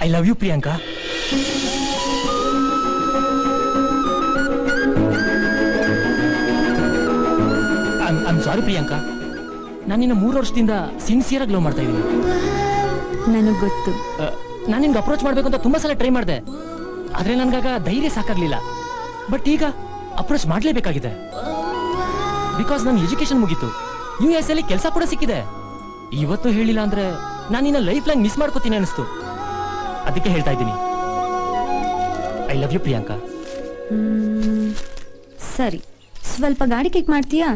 I love you, Priyanka. I'm sorry, Priyanka. ನಾನು ನಿನ್ನ 3 ವರ್ಷದಿಂದ ಸಿನ್ಸಿಯರ್ ಆಗಿ ಲವ್ ಮಾಡ್ತಾ ಇದ್ದೀನಿ. ನನಗೆ ಗೊತ್ತು. ನಾನು ನಿನ್ಗೆ ಅಪ್ರೋಚ್ ಮಾಡಬೇಕು ಅಂತ ತುಂಬಾ ಸಲ ಟ್ರೈ ಮಾಡಿದೆ, ಆದ್ರೆ ನನ್ಗಾಗ ಧೈರ್ಯ ಸಾಕಾಗ್ಲಿಲ್ಲ. ಬಟ್ ಈಗ ಅಪ್ರೋಚ್ ಮಾಡ್ಲೇಬೇಕಾಗಿದೆ. ಬಿಕಾಸ್ ನನ್ನ ಎಜುಕೇಶನ್ ಮುಗೀತು, US ಅಲ್ಲಿ ಕೆಲಸ ಕೂಡ ಸಿಕ್ಕಿದೆ. ಇವತ್ತು ಹೇಳಿಲ್ಲ ಅಂದ್ರೆ ನಾನು ನಿನ್ನ ಲೈಫ್ ಲಾಂಗ್ ಮಿಸ್ ಮಾಡ್ಕೋತೀನಿ ಅನಿಸ್ತು. ಅದಕ್ಕೆ ಹೇಳ್ತಾ ಇದ್ದೀನಿ, ಐ ಲವ್ ಯು ಪ್ರಿಯಾಂಕಾ. ಸರಿ, ಸ್ವಲ್ಪ ಗಾಡಿ ಕಿಕ್ ಮಾಡ್ತೀಯಾ?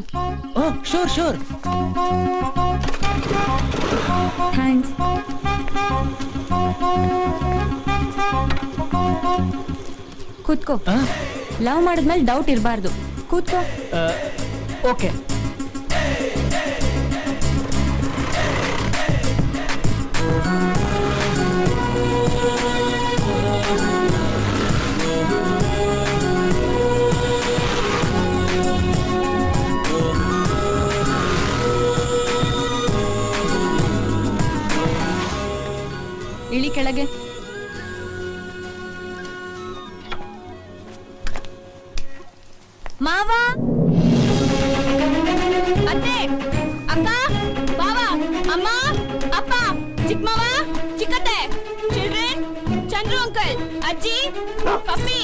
Sure sure. ಥ್ಯಾಂಕ್ಸ್. ಕೂತ್ಕೋ. ಲವ್ ಮಾಡಿದ್ಮೇಲೆ ಡೌಟ್ ಇರಬಾರ್ದು. ಕೂತ್ಕೋ. ಓಕೆ. ಇಳಿ ಕೆಳಗೆ. ಮಾವ, ಅತ್ತೆ, ಅಕ್ಕ, ಬಾವ, ಅಮ್ಮ, ಅಪ್ಪ, ಚಿಕ್ಕಮ್ಮವ, ಚಿಕ್ಕತ್ತೆ, ಚಿಲ್ಡ್ರನ್, ಚಂದ್ರು ಅಂಕಲ್, ಅಜ್ಜಿ, ಪಪ್ಪಿ.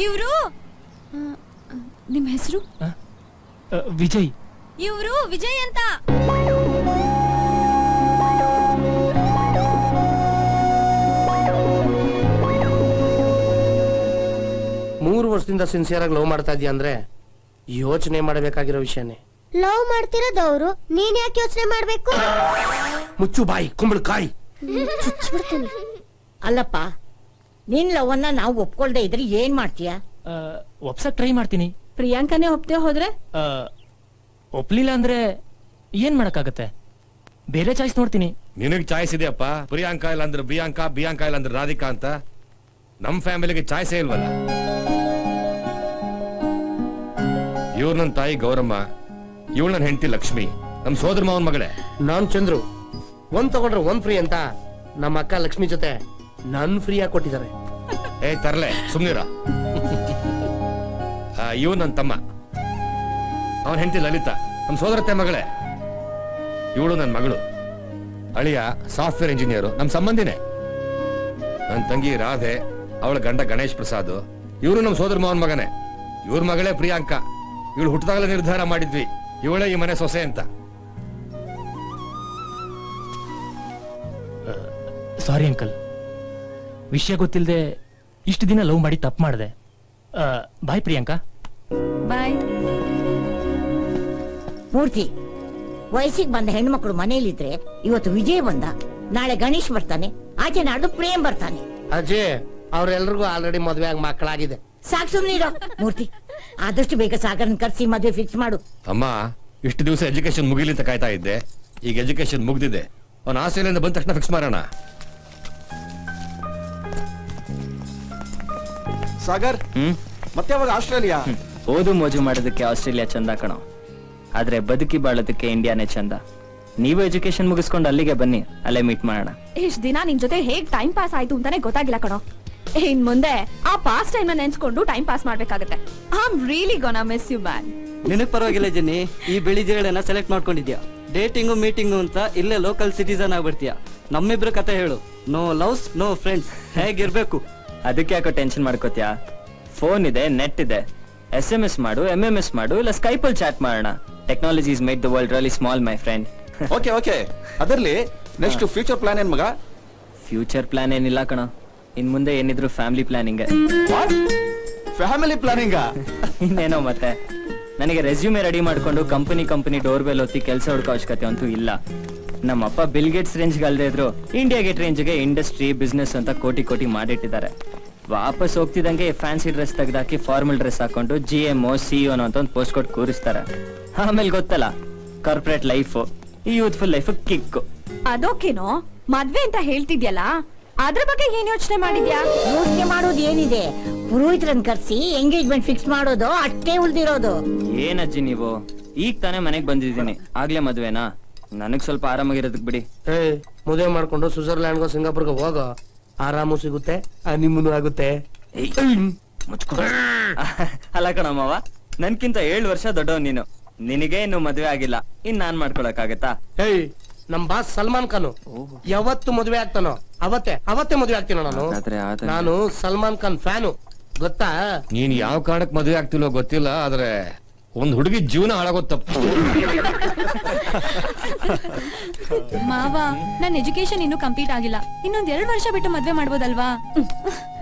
ಇವರು ನಿಮ್ಮ ಹೆಸರು? ವಿಜಯ್. ಇವರು ವಿಜಯ್ ಅಂತ. ಮೂರು ವರ್ಷದಿಂದ ಸಿನ್ಸಿಯರ್ ಆಗಿ ಲವ್ ಮಾಡ್ತಾ ಇದೀಯ ಅಂದ್ರೆ ಯೋಚನೆ ಮಾಡಬೇಕಾಗಿರೋ ವಿಷಯನೇ. ಲವ್ ಮಾಡ್ತಿರೋದವ್ರು ನೀನ್ ಯಾಕೆ ಯೋಚನೆ ಮಾಡ್ಬೇಕು? ಮುಚ್ಚು ಬಾಯಿ, ಕುಂಬಳಕಾಯಿ. ಚುಚ್ಚಿಬಿಡ್ತೀನಿ. ಅಲ್ಲಪ್ಪ, ನಿನ್ ಲವನ್ನ ನಾವು ಒಪ್ಕೊಳ್ದೆ ಇದ್ರೆ ಏನ್ ಮಾಡ್ತೀಯ? ಒಪ್ಸಕ್ ಟ್ರೈ ಮಾಡ್ತೀನಿ. ಪ್ರಿಯಾಂಕನೇ ಒಪ್ತೇ ಹೋದ್ರೆ? ಒಪ್ಲಿಲ್ಲ ಅಂದ್ರೆ ಏನ್ ಮಾಡಕ್ಕಾಗತ್ತೆ? ಬೇರೆ ಚಾಯ್ಸ್ ನೋಡ್ತೀನಿ. ನಿನಗ್ ಚಾಯ್ಸ್ ಇದೆಯಪ್ಪ. ಪ್ರಿಯಾಂಕಾ ಇಲ್ಲ ಅಂದ್ರೆ ಬಿಯಾಂಕಾ, ಬಿಯಾಂಕಾ ಇಲ್ಲ ಅಂದ್ರೆ ರಾಧಿಕಾ ಅಂತ. ನಮ್ ಫ್ಯಾಮಿಲಿಗೆ ಚಾಯ್ಸೇ ಇಲ್ವಲ್ಲ. ಇವ್ರು ನನ್ನ ತಾಯಿ ಗೌರಮ್ಮ, ಇವಳು ನನ್ನ ಹೆಂಡತಿ ಲಕ್ಷ್ಮಿ, ನಮ್ ಸೋದರ ಮಾವನ್ ಮಗಳೇ. ನಾನ್ ಚಂದ್ರು. ಒಂದ್ ತಗೊಂಡ್ರೆ ಒಂದ್ ಫ್ರೀ ಅಂತ ನಮ್ಮ ಅಕ್ಕ ಲಕ್ಷ್ಮಿ ಜೊತೆ ನನ್ ಫ್ರೀ ಆಗಿ ಕೊಟ್ಟಿದ್ದಾರೆ. ತರ್ಲೆ ಸುಮ್ನಿರ. ಇವ್ ನನ್ ತಮ್ಮ, ಅವನ್ ಹೆಂಡತಿ ಲಲಿತಾ, ನಮ್ ಸೋದರತ್ತೆ ಮಗಳೇ. ಇವಳು ನನ್ ಮಗಳು. ಅಳಿಯ ಸಾಫ್ಟ್ವೇರ್ ಇಂಜಿನಿಯರ್, ನಮ್ ಸಂಬಂಧಿನೇ. ನನ್ ತಂಗಿ ರಾಧೆ, ಅವಳ ಗಂಡ ಗಣೇಶ್ ಪ್ರಸಾದ್, ಇವರು ನಮ್ ಸೋದರ ಮಾವನ್ ಮಗನೇ. ಇವ್ರ ಮಗಳೇ ಪ್ರಿಯಾಂಕಾ. ಇವಳು ಹುಟ್ಟಿದಾಗಲೇ ನಿರ್ಧಾರ ಮಾಡಿದ್ವಿ, ಇವಳೇ ಈ ಮನೆ ಸೊಸೆ ಅಂತ. ಸಾರಿ ಅಂಕಲ್, ವಿಷಯ ಗೊತ್ತಿಲ್ಲದೆ ಇಷ್ಟು ದಿನ ಲವ್ ಮಾಡಿ ತಪ್ಪು ಮಾಡಿದೆ. ಬಾಯ್ ಪ್ರಿಯಾಂಕಾ. ಬಾಯ್. ಮೂರ್ತಿ, ವಯಸ್ಸಿಗೆ ಬಂದ ಹೆಣ್ಮಕ್ಳು ಮನೇಲಿದ್ರೆ ಇವತ್ತು ವಿಜಯ್ ಬಂದ, ನಾಳೆ ಗಣೇಶ್ ಬರ್ತಾನೆ, ಆಚೆ ನಾಡ್ದು ಪ್ರೇಮ್ ಬರ್ತಾನೆ. ಅಜಯ್, ಅವ್ರೆಲ್ರಿಗೂ ಆಲ್ರೆಡಿ ಮದ್ವೆ ಆಗಿ ಮಕ್ಕಳಾಗಿದೆ. ಸಾಕು ಸುಮ್ನಿರೋ ಮೂರ್ತಿ. ಆದಷ್ಟು ಬೇಗ ಸಾಗರನ್ ಕರ್ಸಿ ಮದುವೆ ಫಿಕ್ಸ್ ಮಾಡು. ಅಮ್ಮ, ಇಷ್ಟು ದಿವಸ ಎಜುಕೇಶನ್ ಮುಗಿಲಿ ಅಂತ ಕಾಯ್ತಾ ಇದ್ದೆ. ಈಗ ಎಜುಕೇಶನ್ ಮುಗ್ದಿದೆ, ಅವನ ಆಸ್ಟ್ರೇಲಿಯಿಂದ ಬಂದ ತಕ್ಷಣ ಫಿಕ್ಸ್ ಮಾಡೋಣ. ಸಾಗರ್, ಮತ್ತೆ ಯಾವಾಗ ಆಸ್ಟ್ರೇಲಿಯಾ? ಓದು ಮೋಜು ಮಾಡೋದಕ್ಕೆ ಆಸ್ಟ್ರೇಲಿಯಾ ಚಂದ ಕಣೋ, ಆದ್ರೆ ಬದುಕಿ ಬಾಳೋದಕ್ಕೆ ಇಂಡಿಯಾನೇ ಚಂದ. ನೀವು ಎಜುಕೇಶನ್ ಮುಗಿಸ್ಕೊಂಡು ಅಲ್ಲಿಗೆ ಬನ್ನಿ, ಅಲ್ಲೇ ಮೀಟ್ ಮಾಡೋಣ. ಇಷ್ಟ ದಿನ ನಿನ್ ಜೊತೆ ಹೇಗ್ ಟೈಮ್ ಪಾಸ್ ಆಯ್ತು ಅಂತಾನೆ ಗೊತ್ತಾಗಿಲ್ಲ ಕಣೋ. ಇನ್ ಮುಂದೆ ಆ ಪಾಸ್ ಟೈಮ್ ನ ನೆನ್ಸ್ಕೊಂಡು ಟೈಮ್ ಪಾಸ್ ಮಾಡ್ಬೇಕಾಗತ್ತೆ. I am really gonna miss you man. ನಿನಗ್ ಪರವಾಗಿಲ್ಲ ಜೆನ್ನಿ, ಈ ಬಿಳಿ ಜಗಳನ್ನ ಸೆಲೆಕ್ಟ್ ಮಾಡ್ಕೊಂಡಿದ್ಯಾ. ಡೇಟಿಂಗು ಮೀಟಿಂಗು ಅಂತ ಇಲ್ಲೇ ಲೋಕಲ್ ಸಿಟಿಸನ್ ಆಗ್ಬಿಡ್ತೀಯ. ನಮ್ಮಿಬ್ರು ಕತೆ ಹೇಳು. ನೋ ಲವ್ಸ್, ನೋ ಫ್ರೆಂಡ್ಸ್, ಹೇಗಿರ್ಬೇಕು? ಅದಕ್ಕೆ ಯಾಕೋ ಟೆನ್ಷನ್ ಮಾಡ್ಕೋತ್ಯಾ? ಫೋನ್ ಇದೆ, ನೆಟ್ ಇದೆ, SMS ಮಾಡು, MMS ಮಾಡು, ಇಲ್ಲ ಸ್ಕೈಪಲ್ ಚಾಟ್ ಮಾಡೋಣ. Technology is made the world really small my friend. Okay okay, ಅದರಲ್ಲಿ ನೆಕ್ಸ್ಟ್ ಫ್ಯೂಚರ್ ಪ್ಲಾನ್ ಏನ್ ಮಗ? ಫ್ಯೂಚರ್ ಪ್ಲಾನ್ ಏನಿಲ್ಲ ಕಣ, ಇನ್ ಮುಂದೆ ಏನಿದ್ರು ಫ್ಯಾಮಿಲಿ ಪ್ಲಾನಿಂಗ್. Family planning? ಇನ್ನೇನೋ ಮತ್ತೆ. ನನಗೆ ರೆಸ್ಯೂಮೆ ರೆಡಿ ಮಾಡ್ಕೊಂಡು ಕಂಪನಿ ಡೋರ್ ಬೆಲ್ ಒತ್ತಿ ಕೆಲಸ ಹುಡುಕೋ ಅವಶ್ಯಕತೆ ಅಂತೂ ಇಲ್ಲ. ನಮ್ಮಪ್ಪ ಬಿಲ್ ಗೇಟ್ಸ್ ರೇಂಜ್ಗೆ ಅಲ್ದೇ ಇದ್ರು ಇಂಡಿಯಾ ಗೇಟ್ ರೇಂಜ್ಗೆ ಇಂಡಸ್ಟ್ರಿ ಬಿಸ್ನೆಸ್ ಅಂತ ಕೋಟಿ ಮಾಡಿಟ್ಟಿದ್ದಾರೆ. ವಾಪಸ್ ಹೋಗ್ತಿದಂಗೆ ಫ್ಯಾನ್ಸಿ ಡ್ರೆಸ್ ತೆಗ್ದಾಕಿ ಫಾರ್ಮಲ್ ಡ್ರೆಸ್ ಹಾಕೊಂಡು GMO CEO ಅಂತ ಒಂದು ಪೋಸ್ಟ್ ಕೊಟ್ಟು ಕೂರಿಸ್ತಾರೆ. ಆಮೇಲೆ ಗೊತ್ತಲ್ಲ, ಕಾರ್ಪೊರೇಟ್ ಲೈಫ್, ಈ ಯೂತ್ಫುಲ್ ಲೈಫ್ ಕಿಕ್. ಅದೋಕೇನೋ ಮದ್ವೆ ಅಂತ ಹೇಳ್ತಿದ್ಯಲ್ಲ, ಅದ್ರ ಬಗ್ಗೆ ಏನ್ ಯೋಚನೆ ಮಾಡಿದ್ಯಾ? ಯೋಚನೆ ಮಾಡೋದು ಏನಿದೆ, ಪುರೋಹಿತರನ್ನ ಕರ್ಸಿ ಎಂಗೇಜ್ಮೆಂಟ್ ಫಿಕ್ಸ್ ಮಾಡೋದು ಅಷ್ಟೇ ಉಳ್ದಿರೋದು. ಏನಜ್ಜಿ ನೀವು, ಈಗ ತಾನೇ ಮನೆಗ್ ಬಂದಿದ್ದೀನಿ, ಆಗ್ಲೇ ಮದ್ವೆನಾ? ನನಗ್ ಸ್ವಲ್ಪ ಆರಾಮಾಗಿರೋದಕ್ ಬಿಡಿ. ಮದುವೆ ಮಾಡ್ಕೊಂಡು ಸ್ವಿಟ್ಜರ್ಲ್ಯಾಂಡ್ಗೋ ಸಿಂಗಾಪುರ್ಗೋ ಹೋಗೋ, ಆರಾಮು ಸಿಗುತ್ತೆ, ನಿಮ್ಮನ್ನು ಆಗುತ್ತೆ. ಅಲ್ಲ ಕಣಮ್ಮವ, ನನ್ಕಿಂತ 7 ವರ್ಷ ದೊಡ್ಡವ್ ನೀನು. ನಿನಗೆ ಇನ್ನು ಮದ್ವೆ ಆಗಿಲ್ಲ, ಇನ್ ನಾನ್ ಮಾಡ್ಕೊಳಕ್ಕಾಗತ್ತಾ? ನಮ್ ಬಾಸ್ ಸಲ್ಮಾನ್ ಖಾನ್ ಯಾವತ್ತು ಮದುವೆ ಆಗ್ತಾನೋ ಅವತ್ತೇ ಮದುವೆ ಆಗ್ತೀನೋ ನಾನು. ನಾನು ಸಲ್ಮಾನ್ ಖಾನ್ ಫ್ಯಾನು, ಗೊತ್ತಾ? ನೀನ್ ಯಾವ ಕಾರಣಕ್ಕೆ ಮದುವೆ ಆಗ್ತಿಲ್ಲೋ ಗೊತ್ತಿಲ್ಲ, ಆದ್ರೆ ಒಂದ್ ಹುಡುಗಿ ಜೀವನ ಹಾಳಾಗೋದ್ ತಪ್ಪು. ಮಾವ, ನನ್ನ ಎಜುಕೇಶನ್ ಇನ್ನೂ ಕಂಪ್ಲೀಟ್ ಆಗಿಲ್ಲ. ಇನ್ನೊಂದ್ 2 ವರ್ಷ ಬಿಟ್ಟು ಮದ್ವೆ ಮಾಡ್ಬೋದಲ್ವಾ?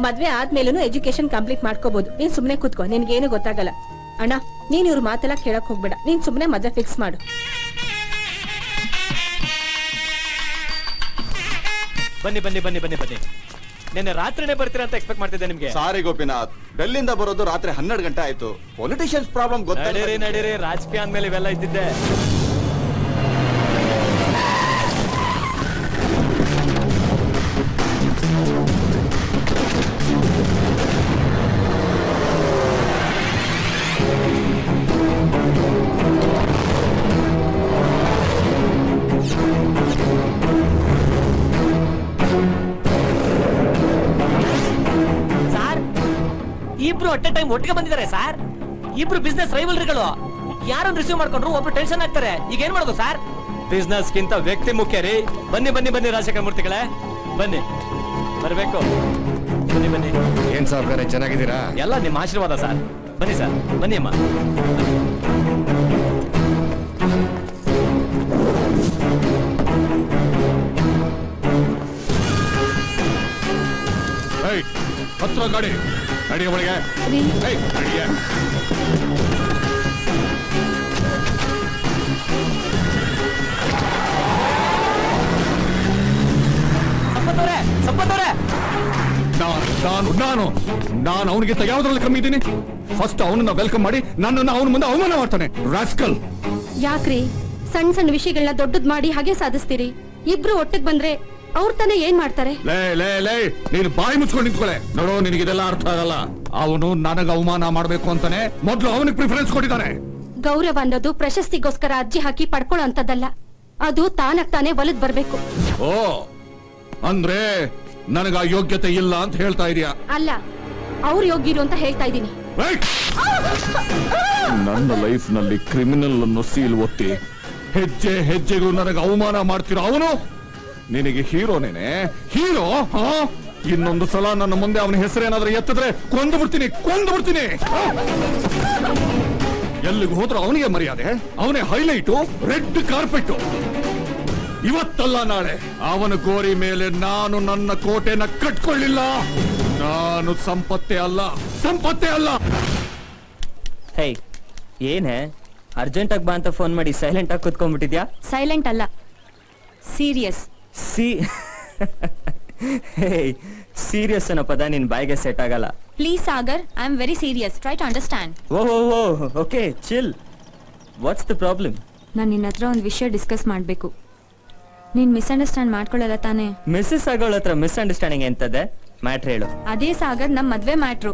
ಮದ್ವೆ ಆದ್ಮೇಲೂ ಎಜುಕೇಶನ್ ಕಂಪ್ಲೀಟ್ ಮಾಡ್ಕೋಬಹುದು. ನೀನ್ ಸುಮ್ನೆ ಕೂತ್ಕೋ, ನಿನ್ಗೇನು ಗೊತ್ತಾಗಲ್ಲ. ಅಣ್ಣ, ನೀನ್ ಇವ್ರ ಮಾತೆಲ್ಲ ಕೇಳಕ್ ಹೋಗ್ಬೇಡ, ನೀನ್ ಸುಮ್ನೆ ಮದ್ವೆ ಫಿಕ್ಸ್ ಮಾಡು. ಬನ್ನಿ ಬನ್ನಿ ಬನ್ನಿ ಬನ್ನಿ ಬನ್ನಿ. ನಿನ್ನೆ ರಾತ್ರಿನೇ ಬರ್ತೀರಾ ಅಂತ ಎಕ್ಸ್ಪೆಕ್ಟ್ ಮಾಡ್ತಿದ್ದೆ ನಿಮ್ಗೆ. ಸಾರಿ ಗೋಪಿನಾಥ್, ಡೆಲ್ಲಿಂದ ಬರೋದು ರಾತ್ರಿ 12 ಗಂಟೆ ಆಯ್ತು. ಪೊಲಿಟಿಷಿಯನ್ಸ್ ಪ್ರಾಬ್ಲಮ್ ನಡೀರಿ ನಡೀರಿ, ರಾಜಕೀಯ ಅಂದ್ಮೇಲೆ ಇವೆಲ್ಲ ಇದ್ದಿದ್ದೆ. ಇಬ್ರು ಅಟ್ ಎ ಟೈಮ್ ಒಟ್ಟಿಗೆ ಬಂದಿದ್ದಾರೆ ಸರ್. ಇಬ್ರು ಬಿಸ್ನೆಸ್ ರೈವಲ್ರಿಗಳು. ಯಾರನ್ನ ರಿಸೀವ್ ಮಾಡ್ಕೊಂಡ್ರು ಒಬ್ರು ಟೆನ್ಷನ್ ಆಗ್ತಾರೆ. ಈಗ ಏನ್ ಮಾಡೋದು ಸರ್? ಬಿಸ್ನೆಸ್ ಗಿಂತ ವ್ಯಕ್ತಿ ಮುಖ್ಯ ರೀ. ಬನ್ನಿ ಬನ್ನಿ ಬನ್ನಿ ರಾಜಶೇಖರ ಮೂರ್ತಿಗಳೇ, ಬನ್ನಿ, ಬರ್ಬೇಕು. ಬನ್ನಿ ಬನ್ನಿ. ಏನ್ ಸಾವ್ಕಾರೆ, ಚೆನ್ನಾಗಿದ್ದೀರಾ? ಎಲ್ಲ ನಿಮ್ಮ ಆಶೀರ್ವಾದ ಸರ್. ಬನ್ನಿ ಸರ್, ಬನ್ನಿ ಅಮ್ಮ. ಹತ್ರ ಗಾಡಿ ನಡಿಯ ಒಳಗೆ. ನಡಿಯ. ಸಂಪತ್ತವ್ರೆ, ನಾನು ಅವನಿಗಿಂತ ಯಾವ್ದ್ರಲ್ಲಿ ಕಮ್ಮಿ ಇದ್ದೀನಿ? ಫಸ್ಟ್ ಅವನನ್ನ ವೆಲ್ಕಮ್ ಮಾಡಿ ನನ್ನನ್ನು ಅವನ ಮುಂದೆ ಅವಮಾನ ಮಾಡ್ತಾನೆ, ರಾಸ್ಕಲ್. ಯಾಕ್ರಿ ಸಣ್ಣ ಸಣ್ಣ ವಿಷಯಗಳನ್ನ ದೊಡ್ಡದ್ ಮಾಡಿ ಹಾಗೆ ಸಾಧಿಸ್ತೀರಿ? ಇಬ್ರು ಒಟ್ಟಿಗೆ ಬಂದ್ರೆ ಅವ್ರ ತಾನೇ ಏನ್ ಮಾಡ್ತಾರೆ? ಲೇ ನೀನು ಬಾಯಿ ಮುಚ್ಕೊಂಡು ನಿಂತ್ಕೊಳ್ಳೆ. ನೋಡು, ನಿನಗಿದೆಲ್ಲ ಅರ್ಥ ಆಗಲ್ಲ. ಅವನು ನನಗ ಅವಮಾನ ಮಾಡ್ಬೇಕು ಅಂತಾನೆ ಮೊದ್ಲು ಅವನಿಗೆ ಪ್ರಿಫರೆನ್ಸ್ ಕೊಟ್ಟಿದ್ದಾನೆ. ಗೌರವ ಅನ್ನೋದು ಪ್ರಶಸ್ತಿಗೋಸ್ಕರ ಅರ್ಜಿ ಹಾಕಿ ಪಡ್ಕೊಳ್ಳೋ ಅಂತದಲ್ಲ, ಅದು ತಾನಾಗ್ ತಾನೇ ಒಲದ್ ಬರ್ಬೇಕು. ಓ, ಅಂದ್ರೆ ನನಗ ಯೋಗ್ಯತೆ ಇಲ್ಲ ಅಂತ ಹೇಳ್ತಾ ಇದೀಯಾ? ಅಲ್ಲ, ಅವ್ರು ಯೋಗ್ಯರು ಅಂತ ಹೇಳ್ತಾ ಇದ್ದೀನಿ. ನನ್ನ ಲೈಫ್ ನಲ್ಲಿ ಕ್ರಿಮಿನಲ್ ಅನ್ನು ಸೀಲ್ ಒತ್ತಿ ಹೆಜ್ಜೆ ಹೆಜ್ಜೆಗೂ ನನಗೆ ಅವಮಾನ ಮಾಡ್ತಿರೋ ಅವನು ನಿನಗೆ ಹೀರೋನೇನೆ? ಹೀರೋ? ಇನ್ನೊಂದು ಸಲ ನನ್ನ ಮುಂದೆ ಅವನ ಹೆಸರೇನಾದ್ರೂ ಎತ್ತಿದ್ರೆ ಕೊಂದು ಬಿಡ್ತೀನಿ. ಎಲ್ಲಿಗೂ ಹೋದ್ರೂ ಅವನಿಗೆ ಮರ್ಯಾದೆ, ಅವನೇ ಹೈಲೈಟು, ರೆಡ್ ಕಾರ್ಪೆಟ್. ಇವತ್ತಲ್ಲ ನಾಳೆ ಅವನ ಗೋರಿ ಮೇಲೆ ನಾನು ನನ್ನ ಕೋಟೆನ ಕಟ್ಕೊಳ್ಳಿಲ್ಲ. ನಾನು ಸಂಪತ್ತೇ ಅಲ್ಲ. ಹೇ, ಏನೇ ಅರ್ಜೆಂಟ್ ಆಗಿ ಬಾ ಅಂತ ಫೋನ್ ಮಾಡಿ ಸೈಲೆಂಟ್ ಆಗಿ ಕುತ್ಕೊಂಡ್ಬಿಟ್ಟಿದ್ಯಾ? ಸೈಲೆಂಟ್ ಅಲ್ಲ, ಸೀರಿಯಸ್. ಸೀರಿಯಸ್ ಅನ್ನೋ ಪದ ನಿನ್ ಬಾಯಿಗೆ ಸೆಟ್ ಆಗಲ್ಲ. Please Sagar, I am very serious. Try to understand. Okay, chill. What's the problem? ನಾನು ನಿನ್ನ ಹತ್ರ ಒಂದು ವಿಷಯ ಡಿಸ್ಕಸ್ ಮಾಡಬೇಕು. ನೀನ್ ಮಿಸ್ಅಂಡರ್ಸ್ಟ್ಯಾಂಡ್ ಮಾಡ್ಕೊಳ್ಳಲ್ಲ ತಾನೇ? ಮಿಸ್ಸಸ್ ಆಗೋಳ ಹತ್ರ ಮಿಸ್ಅಂಡರ್ಸ್ಟ್ಯಾಂಡಿಂಗ್ ಎಂತದೆ? ಮ್ಯಾಟ್ರ್ ಹೇಳು. ಅದೇ ಸಾಗರ್, ನಮ್ ಮದ್ವೆ ಮ್ಯಾಟ್ರು.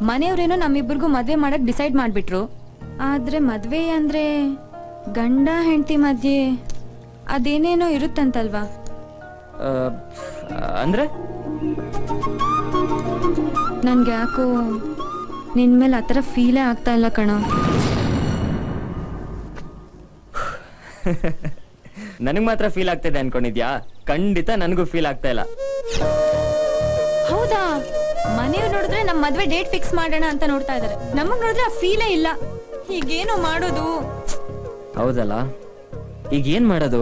ಮನೆಯವ್ರೇನೋ ನಮ್ಮಿಬ್ಬರಿಗೂ ಮದ್ವೆ ಮಾಡಕ್ ಡಿಸೈಡ್ ಮಾಡ್ಬಿಟ್ರು. ಆದ್ರೆ ಮದ್ವೆ ಅಂದ್ರೆ ಗಂಡ ಹೆಂಡತಿ ಮಧ್ಯೆ ಅದೇನೇನೋ ಇರುತ್ತಂತಲ್ವಾ? ಅಂದ್ರೆ ನನ್ಗೆ ಯಾಕೋ ನಿನ್ ಮೇಲೆ ಆತರ ಫೀಲೇ ಆಗ್ತಾ ಇಲ್ಲ ಕಣ. ನನಗ್ ಮಾತ್ರ ಫೀಲ್ ಆಗ್ತಿದೆ ಅನ್ಕೊಂಡಿದ್ಯಾ? ಖಂಡಿತ ನನಗೂ ಫೀಲ್ ಆಗ್ತಾ ಇಲ್ಲ. ಹೌದಾ? ಮನೆಯವ್ರು ನೋಡಿದ್ರೆ ನಮ್ ಮದ್ವೆ ಡೇಟ್ ಫಿಕ್ಸ್ ಮಾಡೋಣ ಅಂತ ನೋಡ್ತಾ ಇದಾರೆ. ನಮಗ್ ನೋಡಿದ್ರೆ ಆ ಫೀಲೇ ಇಲ್ಲ. ಈಗೇನು ಮಾಡೋದು? ಹೌದಲ್ಲ, ಈಗ ಏನ್ ಮಾಡೋದು?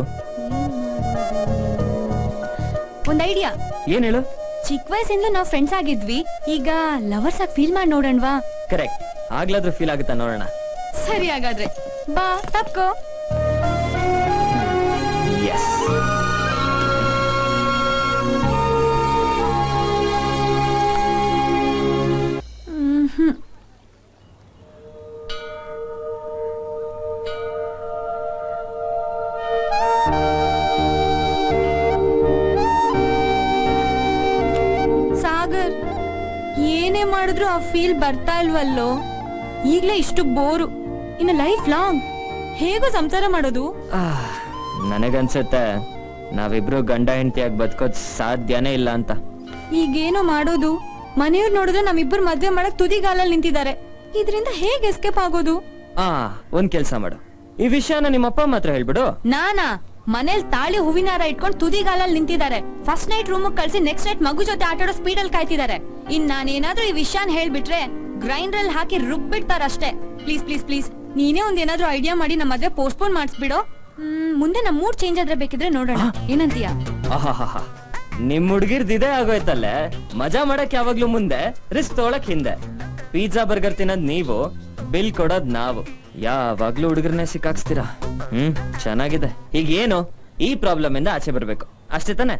ಒಂದ್ ಐಡಿಯಾ. ಏನ್ ಹೇಳು? ಚಿಕ್ಕ ವಯಸ್ಸಿಂದ ನಾವ್ ಫ್ರೆಂಡ್ಸ್ ಆಗಿದ್ವಿ, ಈಗ ಲವರ್ಸ್ ಆಗಿ ಫೀಲ್ ಮಾಡಿ ನೋಡೋಣವಾ? ಕರೆಕ್ಟ್, ಆಗ್ಲಾದ್ರೂ ಫೀಲ್ ಆಗುತ್ತಾ ನೋಡೋಣ. ಸರಿ, ಹಾಗಾದ್ರೆ ಬಾ ತಪ್ಕೋ. ಎಸ್. ಸಾಗರ್, ಏನೇ ಮಾಡಿದ್ರು ಆ ಫೀಲ್ ಬರ್ತಾ ಇಲ್ವಲ್ಲೋ? ಈಗ್ಲೇ ಇಷ್ಟು ಬೋರು, ಇನ್ನು ಲೈಫ್ ಲಾಂಗ್ ಹೇಗೋ ಸಂಸಾರ ಮಾಡೋದು? ನನಗನ್ಸುತ್ತೆ ನಾವಿಬ್ರು ಗಂಡ ಹೆಂಡತಿಯಾಗಿ ಬದುಕೋದ್ ಸಾಧ್ಯನೇ ಇಲ್ಲ ಅಂತ. ಈಗೇನೋ ಮಾಡೋದು? ಮನೆಯವ್ರು ನೋಡಿದ್ರೆ ನಮ್ಮಿಬ್ಬರು ಮದ್ವೆ ಮಾಡಕ್ ತುದಿಗಾಲಲ್ಲಿ ನಿಂತಿದ್ದಾರೆ. ಇದರಿಂದ ಹೇಗೆ ಎಸ್ಕೇಪ್ ಆಗೋದು? ಒಂದ್ ಕೆಲ್ಸ ಮಾಡು, ಈ ವಿಷಯನ ನಿಮ್ಮಪ್ಪ ಮಾತ್ರ ಹೇಳ್ಬಿಡು. ನಾನಾ? ಮನೇಲಿ ತಾಳಿ ಹೂವಿನಾರ ಇಟ್ಕೊಂಡು ತುದಿಗಾಲಲ್ಲಿ ನಿಂತಿದ್ದಾರೆ. ಫಸ್ಟ್ ನೈಟ್ ರೂಮ್ ಕಳ್ಸಿ ನೆಕ್ಸ್ಟ್ ನೈಟ್ ಮಗು ಜೊತೆ ಆಟಾಡೋ ಸ್ಪೀಡಲ್ಲಿ ಕಾಯ್ತಿದ್ದಾರೆ. ಇನ್ ನಾನೇನಾದ್ರೂ ಈ ವಿಷಯನ ಹೇಳ್ಬಿಟ್ರೆ ಗ್ರೈಂಡರ್ ಅಲ್ಲಿ ಹಾಕಿ ರುಬ್ಬಿಡ್ತಾರಷ್ಟೇ. ಪ್ಲೀಸ್ ಪ್ಲೀಸ್ ಪ್ಲೀಸ್, ನೀನೇ ಒಂದೇನಾದ್ರೂ ಐಡಿಯಾ ಮಾಡಿ ನಮ್ಮ ಮದ್ವೆ ಪೋಸ್ಟ್ಪೋನ್ ಮಾಡಿಸ್ಬಿಡೋ. ಮುಂದೆ ನಮ್ ಮೂಡ್ ಚೇಂಜ್ ಆದ್ರೆ ಬೇಕಿದ್ರೆ ನೋಡೋಣ, ಏನಂತೀಯ? ನಿಮ್ ಹುಡ್ಗಿರ್ದ್ ಇದೇ ಆಗೋಯ್ತಲ್ಲೇ. ಮಜಾ ಮಾಡಕ್ ಯಾವಾಗ್ಲೂ ಮುಂದೆ, ರಿಸ್ಕ್ ತೊಗೊಳಕ್ ಹಿಂದೆ. ಪಿಜ್ಜಾ ಬರ್ಗರ್ ತಿನ್ನೋದ್ ನೀವು, ಬಿಲ್ ಕೊಡೋದ್ ನಾವು. ಯಾವಾಗ್ಲೂ ಹುಡುಗರನ್ನೇ ಸಿಕ್ಕಾಕ್ಸ್ತೀರಾ. ಚೆನ್ನಾಗಿದೆ. ಈಗ ಏನು, ಈ ಪ್ರಾಬ್ಲಮ್ ಇಂದ ಆಚೆ ಬರ್ಬೇಕು ಅಷ್ಟೇ ತಾನೆ?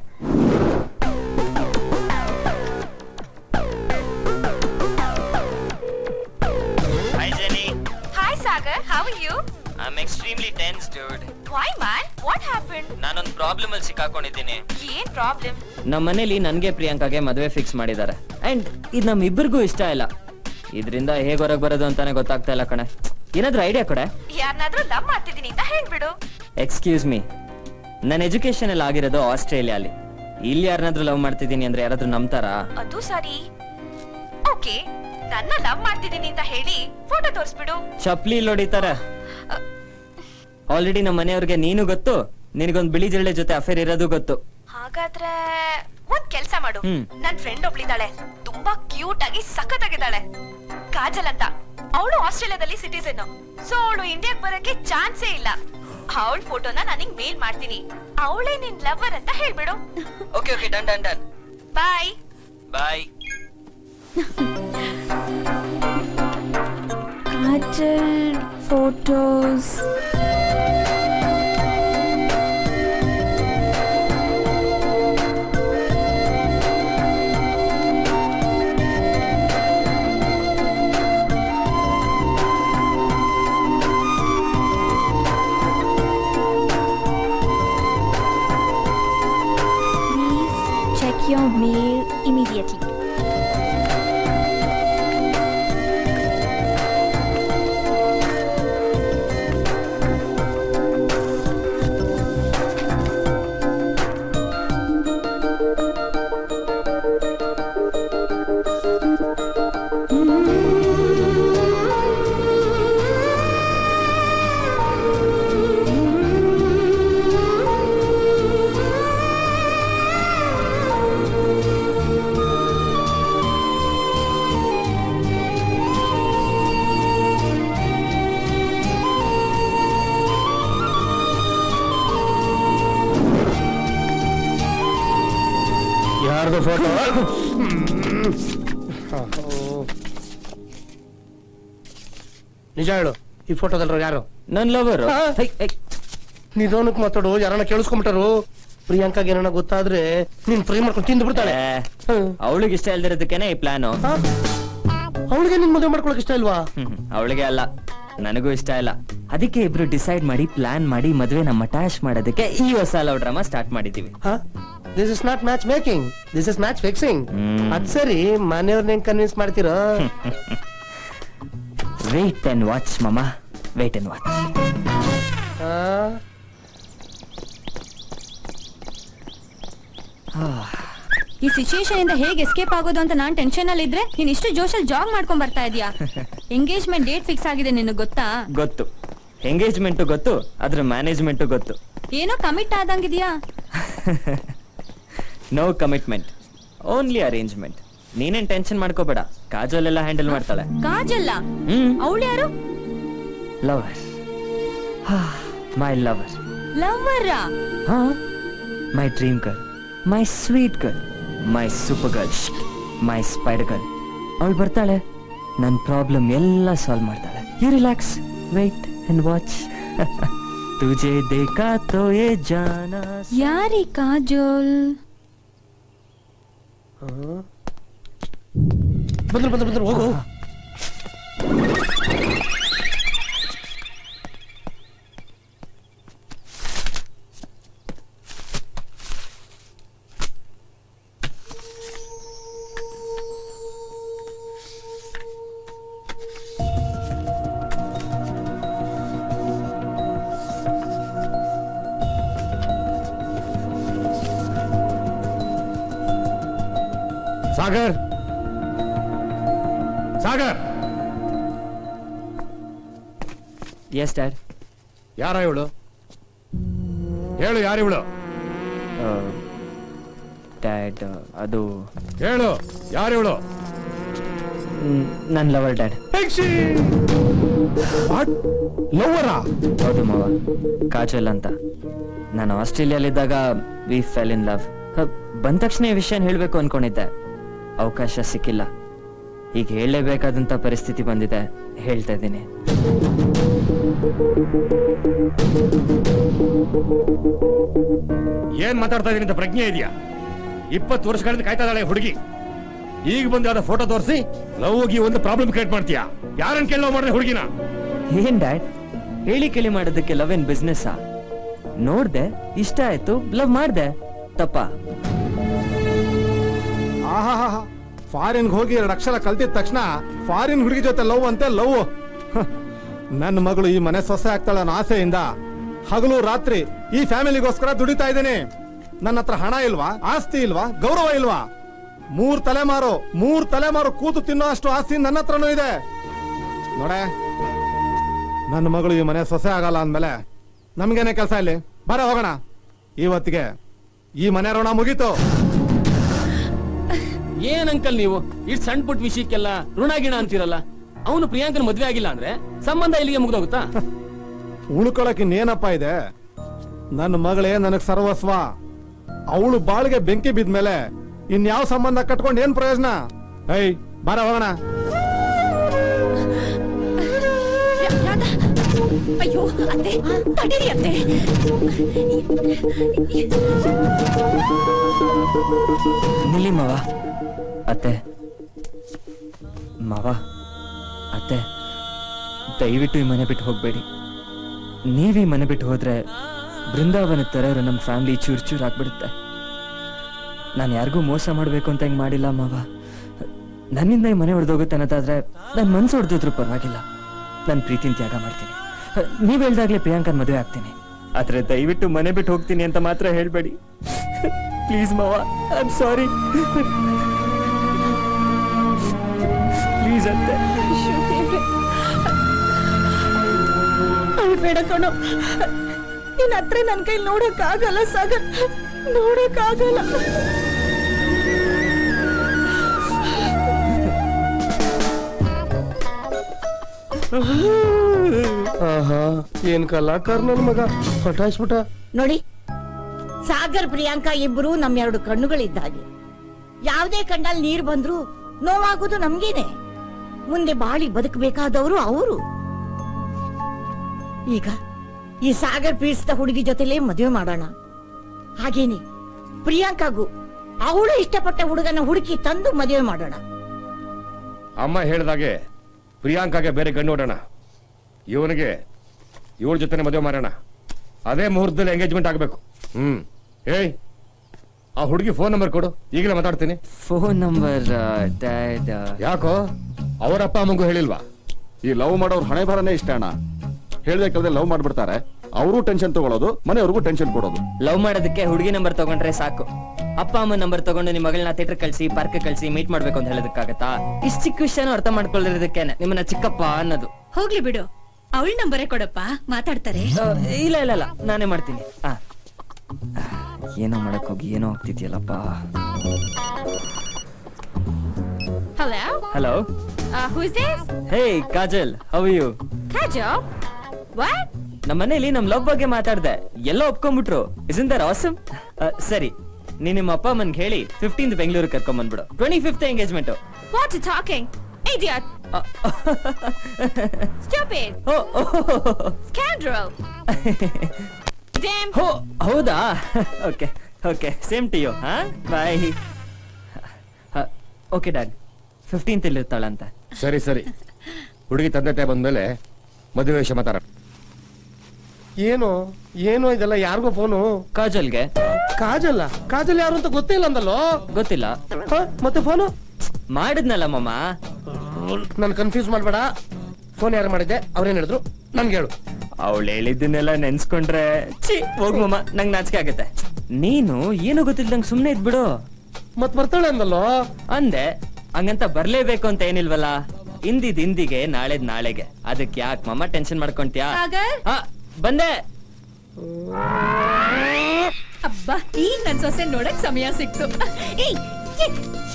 Hi Jenny. Hi Sagar, how are you? I'm extremely tense, dude. Why man? What happened? ನಾನೊಂದ್ ಪ್ರಾಬ್ಲಮ್ ಅಲ್ಲಿ ಸಿಕ್ಕಾಕೊಂಡಿದ್ದೀನಿ. ಏನ್ ಪ್ರಾಬ್ಲಮ್? ನಮ್ಮ ಮನೇಲಿ ನನ್ಗೆ ಪ್ರಿಯಾಂಕಾಗೆ ಮದ್ವೆ ಫಿಕ್ಸ್ ಮಾಡಿದ್ದಾರೆ. ಅಂಡ್ ಇದ್ ನಮ್ ಇಬ್ಬರಿಗೂ ಇಷ್ಟ ಇಲ್ಲ. ಇದ್ರಿಂದ ಹೇಗ್ ಹೊರಗ್ ಬರೋದು ಅಂತಾನೆ ಗೊತ್ತಾಗ್ತಾ ಇಲ್ಲ ಕಣೆ. ಏನಾದ್ರೂ ಐಡಿಯಾ ಕೊಡೆ. ಯಾರನ್ನಾದ್ರೂ ಲವ್ ಮಾಡ್ತಿದ್ದೀನಿ ಅಂತ ಹೇಳ್ಬಿಡು. ಎಕ್ಸ್ಕ್ಯೂಸ್ ಮೀ, ನನ್ನ ಎಜುಕೇಶನ್ ಎಲ್ಲ ಆಗಿರೋದು ಆಸ್ಟ್ರೇಲಿಯಾಲಿ. ಇಲ್ಲಿ ಯಾರನ್ನಾದ್ರೂ ಲವ್ ಮಾಡ್ತಿದ್ದೀನಿ ಅಂದ್ರೆ ಯಾರಾದ್ರೂ ನಂಬ್ತಾರಾ? ಅದು ಸರಿ. ಓಕೆ, ನನ್ನ ಲವ್ ಮಾಡ್ತಿದ್ದೀನಿ ಅಂತ ಹೇಳಿ ಫೋಟೋ ತೋರಿಸ್ಬಿಡು. ಚಪ್ಲಿ ಹೊಡಿತಾರೆ. ಆಲ್ರೆಡಿ ನಮ್ಮ ಮನೆಯವ್ರಿಗೆ ನೀನು ಗೊತ್ತು, ನಿನಗೊಂದ್ ಬಿಳಿ ಜಿರಳೆ ಜೊತೆ ಅಫೇರ್ ಇರೋದು ಗೊತ್ತು. ಹಾಗಾದ್ರೆ ಒಂದ್ ಕೆಲ್ಸ ಮಾಡು. ನನ್ ಫ್ರೆಂಡ್ ಒಬ್ಳಿದಾಳೆ, ತುಂಬಾ ಕ್ಯೂಟ್ ಆಗಿ ಸಖತ್ತಾಗಿದ್ದಾಳೆ, ಕಾಜಲ್ ಅಂತ. ಅವಳು ಆಸ್ಟ್ರೇಲಿಯಾದಲ್ಲಿ ಸಿಟಿಸನ್, ಸೊ ಅವಳು ಇಂಡಿಯಾಗ್ ಬರಕ್ಕೆ ಚಾನ್ಸೇ ಇಲ್ಲ. ಅವಳ ಫೋಟೋನ ನನಗ್ ಮೇಲ್ ಮಾಡ್ತೀನಿ, ಅವಳೇ ನಿನ್ ಲವರ್ ಅಂತ ಹೇಳ್ಬಿಡು. Okay okay, done done done. Bye bye. Kajal photos. Check your mail immediately. ಯಾರ್ದು ಫೋಟೋ? ನಿಜ ಹೇಳು, ಈ ಫೋಟೋದಲ್ರು ಯಾರು? ನನ್ ಲವರ್. ನಿಧಾನಕ್ಕೆ ಮಾತಾಡು, ಯಾರನ್ನ ಕೇಳಿಸ್ಕೊಂಬಿಟ್ಟಾರು. ಪ್ರಿಯಾಂಕಾಗೆ ಏನಾರ ಗೊತ್ತಾದ್ರೆ ನೀನ್ ಫ್ರೈ ಮಾಡ್ಕೊಂಡು ತಿಂದು ಬಿಡ್ತಾಳೆ. ಅವಳಿಗೆ ಇಷ್ಟ ಇಲ್ದಿರೋದಕ್ಕೇನೆ ಈ ಪ್ಲಾನು. ಅವಳಿಗೆ ನಿನ್ ಮದುವೆ ಮಾಡ್ಕೊಳಕ್ ಇಷ್ಟ ಇಲ್ವಾ? ಅವಳಿಗೆ ಅಲ್ಲ, ನನಗೂ ಇಷ್ಟ ಇಲ್ಲ. ಅದಕ್ಕೆ ಇಬ್ರು ಡಿಸೈಡ್ ಮಾಡಿ ಪ್ಲಾನ್ ಮಾಡಿ ಮದ್ವೆ ನಮ್ಮ ಅಟ್ಯಾಚ್ ಮಾಡೋದಕ್ಕೆ ಈ ಹೊಸ ಲವ್ ಡ್ರಾಮಾ ಸ್ಟಾರ್ಟ್ ಮಾಡಿದೀವಿ. This is not match making, this is match fixing. ಅದ್ ಸರಿ, ಮನೆಯವ್ರನ್ನ ಹೆಂಗ್ ಕನ್ವಿನ್ಸ್ ಮಾಡ್ತೀರೋ? ವೇಟ್ ಅಂಡ್ ವಾಚ್ ಮಾಮ, ವೇಟ್ ಅಂಡ್ ವಾಚ್. ಈ ಸಿಚುಯೇಷನ್ ಇಂದ ಹೇಗೆ ಎಸ್ಕೇಪ್ ಆಗೋದು ಅಂತ ನಾನ್ ಟೆನ್ಷನ್ ಅಲ್ಲಿ ಇದ್ರೆ ನೀನ್ ಇಷ್ಟು ಜೋಶಲ್ಲಿ ಜಾಗ್ ಮಾಡ್ಕೊಂಡ್ ಬರ್ತಾ ಇದೀಯಾ. ಎಂಗೇಜ್ಮೆಂಟ್ ಡೇಟ್ ಫಿಕ್ಸ್ ಆಗಿದೆ, ನಿನಗೆ ಗೊತ್ತಾ? ಗೊತ್ತು, ಎಂಗೇಜ್ಮೆಂಟ್ ಗೊತ್ತು, ಅದ್ರ ಮ್ಯಾನೇಜ್ಮೆಂಟ್ ಗೊತ್ತು. ಏನೋ ಕಮಿಟ್ ಆದಂಗಿದ್ಯಾ? No commitment, only arrangement. ನೀನೇನ್ ಟೆನ್ಷನ್ ಮಾಡ್ಕೋಬೇಡ, ಕಾಜಲ್ ಎಲ್ಲ ಹ್ಯಾಂಡಲ್ ಮಾಡ್ತಾಳೆ. ಕಾಜಲ್ಲ ಅವಳು ಯಾರು? Lover, my lover. ಲವರ್? ಹಾ, my dream girl, my sweet girl, my super girl, my spider girl. ಅವಳು ಬರ್ತಾಳೆ, ನನ್ನ ಪ್ರಾಬ್ಲಮ್ ಎಲ್ಲ ಸಾಲ್ವ್ ಮಾಡ್ತಾಳೆ. You relax, wait and watch. ತುಜೆ ದೇಖಾ ತೋ ಯೇ ಜಾನಾ. ಯಾರಿ ಕಾಜೋಲ್? ಬಂದ್ರು ಹೋಗು. ಸಾಗರ್, ಸಾಗರ್. Yes dad. ಯಾರ ಇವಳು? ಹೇಳು, ಯಾರು ಇವಳು? ಡ್ಯಾಡ್, ಅದು ಹೇಳು, ಯಾರು ಇವಳು? ನನ್ನ ಲವರ್ ಡ್ಯಾಡ್. ಲವರಾ? ಹೌದು ಮಾವ, ಕಾಜಲ್ ಅಂತ. ನಾನು ಆಸ್ಟ್ರೇಲಿಯಾಲಿದ್ದಾಗ ವಿ ಫೆಲ್ ಇನ್ ಲವ್. ಬಂದ ತಕ್ಷಣ ಈ ವಿಷಯನ ಹೇಳ್ಬೇಕು ಅನ್ಕೊಂಡಿದ್ದೆ, ಅವಕಾಶ ಸಿಕ್ಕಿಲ್ಲ. ಈಗ ಹೇಳಲೇಬೇಕಾದಂತ ಪರಿಸ್ಥಿತಿ ಬಂದಿದೆ, ಹೇಳ್ತಾ ಇದ್ದೀನಿ. ಏನ್ ಮಾತಾಡ್ತಾ ಇದೀನಿ ಅಂತ ಪ್ರಜ್ಞೆ ಇದೆಯಾ? 20 ವರ್ಷಗಳಿಂದ ಕಾಯ್ತಾ ಇದ್ದಾಳೆ ಹುಡುಗಿ. ಈಗ ಬಂದು ಯಾವ್ದೋ ಫೋಟೋ ತೋರಿಸಿ ಲವ್ ಹೋಗಿ ಒಂದು ಪ್ರಾಬ್ಲಮ್ ಕ್ರಿಯೇಟ್ ಮಾಡ್ತೀಯಾ? ಯಾರನ್ನ ಕೇಳಿ ಲವ್ ಮಾಡಿದೆ ಹುಡುಗಿನ? ಏನ್ ಡ್ಯಾಡ್, ಹೇಳಿ ಕೇಳಿ ಮಾಡೋದಕ್ಕೆ ಲವ್ ಏನ್ ಬಿಸ್ನೆಸ್? ನೋಡ್ದೆ, ಇಷ್ಟ ಆಯ್ತು, ಲವ್ ಮಾಡ್ದೆ, ತಪ್ಪ? ಆಹಾ, ಫಾರಿನ್ ಹೋಗಿ 2 ಅಕ್ಷರ ಕಲ್ತಿದ ತಕ್ಷಣ ಫಾರಿನ್ ಹುಡುಗಿ ಜೊತೆ ಲವ್ ಅಂತೆ ಲವ್. ನನ್ನ ಮಗಳು ಈ ಮನೆ ಸೊಸೆ ಆಗ್ತಾಳ ಅನ್ನೋ ಆಸೆಯಿಂದ ಹಗಲು ರಾತ್ರಿ ಈ ಫ್ಯಾಮಿಲಿಗೋಸ್ಕರ ದುಡಿತಾ ಇದ್ದೇನೆ. ನನ್ನ ಹತ್ರ ಹಣ ಇಲ್ವಾ, ಆಸ್ತಿ ಇಲ್ವಾ, ಗೌರವ ಇಲ್ವಾ? 3 ತಲೆಮಾರು ಕೂತು ತಿನ್ನೋ ಅಷ್ಟು ಆಸ್ತಿ ನನ್ನ ಹತ್ರನೂ ಇದೆ. ನೋಡೆ, ನನ್ನ ಮಗಳು ಈ ಮನೆ ಸೊಸೆ ಆಗಲ್ಲ ಅಂದ್ಮೇಲೆ ನಮ್ಗೇನೆ ಕೆಲಸ ಇಲ್ಲಿ. ಬರ ಹೋಗೋಣ. ಇವತ್ತಿಗೆ ಈ ಮನೆ ಋಣ ಮುಗೀತು. ಏನ್ ಅಂಕಲ್ ನೀವು ಇಷ್ಟು ಸಣ್ಣ ಪುಟ್ಟ ವಿಷಯಕ್ಕೆಲ್ಲ ಋಣ ಗಿಣ ಅಂತೀರಲ್ಲ? ಅವನು ಪ್ರಿಯಾಂಕನ ಮದ್ವೆ ಆಗಿಲ್ಲ ಅಂದ್ರೆ ಸಂಬಂಧ ಇಲ್ಲಿಗೆ ಮುಗ್ದೋಗುತ್ತಾ? ಉಳ್ಕೊಳಕ್ ಇನ್ನೇನಪ್ಪ ಇದೆ? ನನ್ನ ಮಗಳೇ ನನಗ್ ಸರ್ವಸ್ವ. ಅವಳು ಬಾಳಿಗೆ ಬೆಂಕಿ ಬಿದ್ಮೇಲೆ ಇನ್ಯಾವ ಸಂಬಂಧ ಕಟ್ಕೊಂಡು ಏನ್ ಪ್ರಯೋಜನ? ಏಯ್, ಬಾರ ಹೋಗೋಣ. ಅಯ್ಯೋ ಅತ್ತೆ, ತಡೀರಿ ಅತ್ತೆ. ನಿಲ್ಲಿ ಮಾವ. ಅತ್ತೆ, ಮಾವ, ಅತ್ತೆ, ದಯವಿಟ್ಟು ಈ ಮನೆ ಬಿಟ್ಟು ಹೋಗ್ಬೇಡಿ. ನೀವ್ ಈ ಮನೆ ಬಿಟ್ಟು ಹೋದ್ರೆ ಬೃಂದಾವನ ತರ ನಮ್ಮ ಫ್ಯಾಮಿಲಿ ಚೂರ್ ಚೂರ್ ಆಗ್ಬಿಡುತ್ತೆ. ನಾನು ಯಾರಿಗೂ ಮೋಸ ಮಾಡ್ಬೇಕು ಅಂತ ಹಿಂಗ್ ಮಾಡಿಲ್ಲ ಮಾವ. ನನ್ನಿಂದ ಈ ಮನೆ ಹೊಡೆದೋಗುತ್ತೆ ಅನ್ನೋದಾದ್ರೆ ನನ್ ಮನ್ಸು ಹೊಡೆದಿದ್ರು ಪರವಾಗಿಲ್ಲ, ನನ್ ಪ್ರೀತಿನ ತ್ಯಾಗ ಮಾಡ್ತೀನಿ. ನೀವ್ ಹೇಳ್ದಾಗ್ಲೇ ಪ್ರಿಯಾಂಕನ್ ಮದುವೆ ಆಗ್ತೀನಿ. ಆದ್ರೆ ದಯವಿಟ್ಟು ಮನೆ ಬಿಟ್ಟು ಹೋಗ್ತೀನಿ ಅಂತ ಮಾತ್ರ ಹೇಳ್ಬೇಡಿ ಪ್ಲೀಸ್ ಮಾವ. ಐ ಆಮ್ ಸಾರಿ, ಪ್ಲೀಸ್ ಅತ್ತೆ. ಬೇಡ ಕಣೋ, ನಿನ್ ಹತ್ರ ನನ್ ಕೈ ನೋಡಕ್ ಆಗಲ್ಲ ಸಾಗರ್, ನೋಡಕ್ ಆಗಲ್ಲ. ಆಹಾ, ಏನ್ ಕಲಾಕಾರ ನನ್ ಮಗ, ಪಟಾಯಿಸ್ಬಿಟ್ಟ ನೋಡಿ, ಸಾಗರ್ ಪ್ರಿಯಾಂಕಾ ಇಬ್ರು ನಮ್ 2 ಕಣ್ಣುಗಳಿದ್ದ ಹಾಗೆ. ಯಾವ್ದೇ ಕಣ್ಣಲ್ಲಿ ನೀರ್ ಬಂದ್ರು ನೋವಾಗೋದು ನಮ್ಗೇನೆ. ಮುಂದೆ ಬಾಳಿ ಬದುಕಬೇಕಾದವರು ಅವರು. ಈಗ ಈ ಸಾಗರ್ ಪೀಡಿಸಿದ ಹುಡುಗಿ ಜೊತೆಲೇ ಮದುವೆ ಮಾಡೋಣ. ಹಾಗೇನೆ ಪ್ರಿಯಾಂಕಾಗೂ ಅವಳು ಇಷ್ಟಪಟ್ಟ ಹುಡುಗನ ಹುಡುಕಿ ತಂದು ಮದುವೆ ಮಾಡೋಣ. ಅಮ್ಮ ಹೇಳ್ದಾಗೆ ಪ್ರಿಯಾಂಕಾಗೆ ಬೇರೆ ಗಂಡು ನೋಡೋಣ, ಇವನಿಗೆ ಇವಳ ಜೊತೆ ಮದುವೆ ಮಾಡೋಣ. ಅದೇ ಮುಹೂರ್ತದಲ್ಲಿ ಎಂಗೇಜ್ಮೆಂಟ್ ಆಗ್ಬೇಕು. ಏಯ್, ಆ ಹುಡುಗಿ ಫೋನ್ ನಂಬರ್ ಕೊಡು, ಈಗಲೇ ಮಾತಾಡ್ತೀನಿ. Phone number dad? ಯಾಕೋ ಅವರಪ್ಪ ಅಮ್ಮಗೂ ಹೇಳಿಲ್ವಾ? ಈ ಲವ್ ಮಾಡೋರು ಹಣೆ ಬರನೇ ಇಷ್ಟ ಅಣ್ಣ. ಹೇಳ್ಬೇಕಲ್ದೆ ಲವ್ ಮಾಡ್ಬಿಡ್ತಾರೆ, ಅವರು ಟೆನ್ಷನ್ ತಗೊಳ್ಳೋದು, ಮನೆಯವ್ರಿಗೂ ಟೆನ್ಷನ್ ಕೊಡೋದು. ಲವ್ ಮಾಡೋದಕ್ಕೆ ಹುಡುಗಿ ನಂಬರ್ ತಗೊಂಡ್ರೆ ಸಾಕು. ಅಪ್ಪ ಅಮ್ಮ ನಂಬರ್ ತಗೊಂಡು ನಿಮ್ಮ ಮಗಳನ್ನ ಥಿಯೇಟರ್ ಕಳ್ಸಿ, ಪಾರ್ಕ್ ಕಳ್ಸಿ, ಮೀಟ್ ಮಾಡ್ಬೇಕು ಅಂತ ಹೇಳೋದಕ್ಕಾಗತ್ತಾ? ಇಷ್ಟು ಚಿಕ್ಕ ವಿಷಯನ ಅರ್ಥ ಮಾಡ್ಕೊಳ್ಳೋದಕ್ಕೆ ನಿಮ್ಮನ್ನ ಚಿಕ್ಕಪ್ಪ ಅನ್ನೋದು. ಹೋಗ್ಲಿ ಬಿಡು, ಅವಳ ನಂಬರೇ ಕೊಡಪ್ಪ, ಮಾತಾಡ್ತಾರೆ. ಇಲ್ಲ ಇಲ್ಲ ಇಲ್ಲ, ನಾನೇ ಮಾಡ್ತೀನಿ. ಏನೋ ಮಾಡಕ್ ಹೋಗಿ ಏನೋ ಆಗ್ತಿದ್ಯಲ್ಲಪ್ಪ. Hello? Hello Who is this? Hey Kajal, how you? Kajal? What? ನಮ್ಮ ಮನೇಲಿ ನಮ್ ಲವ್ ಬಗ್ಗೆ ಮಾತಾಡ್ದೆ, ಎಲ್ಲ ಒಪ್ಕೊಂಡ್ಬಿಟ್ರು. Isn't that awesome? ಸರಿ, ನೀನ್ ನಿಮ್ಮ ಅಪ್ಪ ಅಮ್ಮನ್ಗೆ ಹೇಳಿ 15th ಬೆಂಗಳೂರು ಕರ್ಕೊಂಡ್ ಬಂದ್ಬಿಡು. 25th engagement. What you talking? Idiot! Stupid! Scoundrel! Damn! ಹೌದಾ? Okay okay, same to you. Bye. Okay dad, 15th ಇಲ್ಲಿ ಇರ್ತಾಳಂತ. ಸರಿ ಸರಿ, ಹುಡುಗಿ ತಂದೆ ತಾಯಿ ಬಂದ್ಮೇಲೆ ಮದುವೆ ವಿಷಯ ಮಾತಾಡ. ಏನು ಏನು ಇದೆಲ್ಲ? ಯಾರಿಗೋ ಫೋನು? ಕಾಜಲ್ಗೆ. ಕಾಜಲ್ಲ? ಕಾಜಲ್ ಯಾರು ಅಂತ ಗೊತ್ತೇ ಇಲ್ಲ ಅಂದಲ್ಲೋ? ಗೊತ್ತಿಲ್ಲ. ಮತ್ತೆ ಫೋನು ಮಾಡಿದ್ನಲ್ಲ ಮಾಮ. ನನ್ ಕನ್ಫ್ಯೂಸ್ ಮಾಡ್ಬೇಡ. ಫೋನ್ ಯಾರು ಮಾಡಿದ್ದೆ? ಅವ್ರೇನ್ ಹೇಳಿದ್ರು ನನ್ಗೆ ಹೇಳು. ಅವಳು ಹೇಳಿದ್ದನ್ನೆಲ್ಲ ನೆನ್ಸ್ಕೊಂಡ್ರೆ ಹೋಗ್ ಮಾಮ, ನಂಗ್ ನಾಚಿಕೆ ಆಗತ್ತೆ. ನೀನು ಏನು ಗೊತ್ತಿಲ್ದಂಗ್ ಸುಮ್ನೆ ಇದ್ಬಿಡು. ಮತ್ ಬರ್ತಾಳೆ ಅಂದಲ್ಲೋ? ಅಂದೆ, ಹಂಗಂತ ಬರ್ಲೇಬೇಕು ಅಂತ ಏನಿಲ್ವಲ್ಲ. ಇಂದಿಗೆ ನಾಳೆದ್ ನಾಳೆಗೆ, ಅದಕ್ಕೆ ಯಾಕೆ ಮಾಮ ಟೆನ್ಷನ್ ಮಾಡ್ಕೊಂತ್ಯಾ? ಬಂದೆ. ಅಬ್ಬಾ, ಈಗ ನನ್ ಸೊಸೆ ನೋಡಕ್ ಸಮಯ ಸಿಕ್ತು.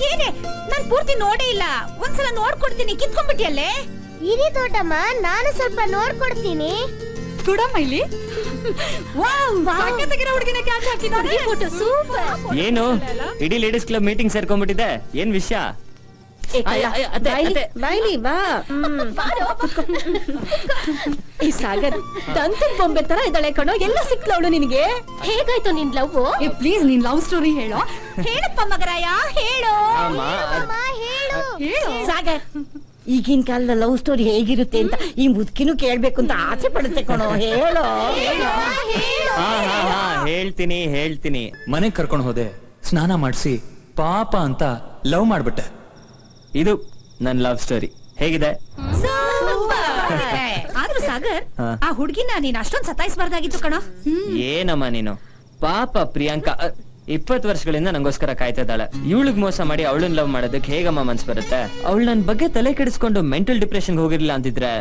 ಏನೇ, ನಾನ್ ಪೂರ್ತಿ ನೋಡೇ ಇಲ್ಲ. ಒಂದ್ಸಲ ನೋಡ್ಕೊಡ್ತೀನಿ, ಕಿತ್ಕೊಂಡ್ಬಿಟ್ಟಿಯಲ್ಲೇ. ಇರಿ ದೊಡ್ಡಮ್ಮ, ನಾನು ಸ್ವಲ್ಪ ನೋಡ್ಕೊಡ್ತೀನಿ. ಕೊಡಮ್ಮ ಇಲ್ಲಿ. ಹುಡುಗಿನ ಕ್ಯಾಚ್ ಹಾಕಿದ್ದಾರೆ. ಏನು ಇಡೀ ಲೇಡೀಸ್ ಕ್ಲಬ್ ಮೀಟಿಂಗ್ ಸೇರ್ಕೊಂಡ್ಬಿಟ್ಟಿದೆ? ಏನ್ ವಿಷಯ? ಈ ಸಾಗರ್ ದಂತದ ಬೊಂಬೆ ತರ ಇದ್ದಾಳೆ ಕಣೋ. ಎಲ್ಲ ಸಿಕ್ಲವಳು ನಿನಗೆ. ಹೇಗಾಯ್ತು ನಿನ್ ಲವ್? ಪ್ಲೀಸ್ ನಿನ್ ಲವ್ ಸ್ಟೋರಿ ಹೇಳೋ. ಹೇಳಪ್ಪ ಮಗರಾಯ, ಹೇಳು. ಹೇಳು ಸಾಗರ್. ಈಗಿನ ಕಾಲದ ಲವ್ ಸ್ಟೋರಿ ಹೇಗಿರುತ್ತೆ ಅಂತ ಈ ಮುದುಕಿನೂ ಕೇಳ್ಬೇಕು ಅಂತ ಆಸೆ ಪಡುತ್ತೆ ಕಣೋ. ಹೇಳೋ. ಹೇಳ್ತೀನಿ. ಮನೆಗ್ ಕರ್ಕೊಂಡು ಹೋದೆ, ಸ್ನಾನ ಮಾಡಿಸಿ ಪಾಪ ಅಂತ ಲವ್ ಮಾಡ್ಬಿಟ್ಟೆ. ಇದು ನನ್ ಲವ್ ಸ್ಟೋರಿ. ಹೇಗಿದೆ? ಆದ್ರೂ ಸಾಗರ್, ಆ ಹುಡ್ಗಿನ ನೀನ್ ಅಷ್ಟೊಂದ್ ಸತಾಯಿಸಬಾರ್ದಾಗಿತ್ತು ಕಣೋ. ಏನಮ್ಮ ನೀನು? ಪಾಪ ಪ್ರಿಯಾಂಕಾ 20 ವರ್ಷಗಳಿಂದ ನಂಗೋಸ್ಕರ ಕಾಯ್ತಾ ಇದ್ದಾಳೆ. ಇವಳಿಗೆ ಮೋಸ ಮಾಡಿ ಅವಳನ್ನ ಲವ್ ಮಾಡೋದಕ್ಕೆ ಹೇಗಮ್ಮ ಮನ್ಸ್ ಬರುತ್ತೆ? ಅವಳು ನನ್ ಬಗ್ಗೆ ತಲೆ ಕೆಡಿಸ್ಕೊಂಡು ಮೆಂಟಲ್ ಡಿಪ್ರೆಷನ್ ಹೋಗಿರ್ಲಿಲ್ಲ ಅಂತಿದ್ರೆ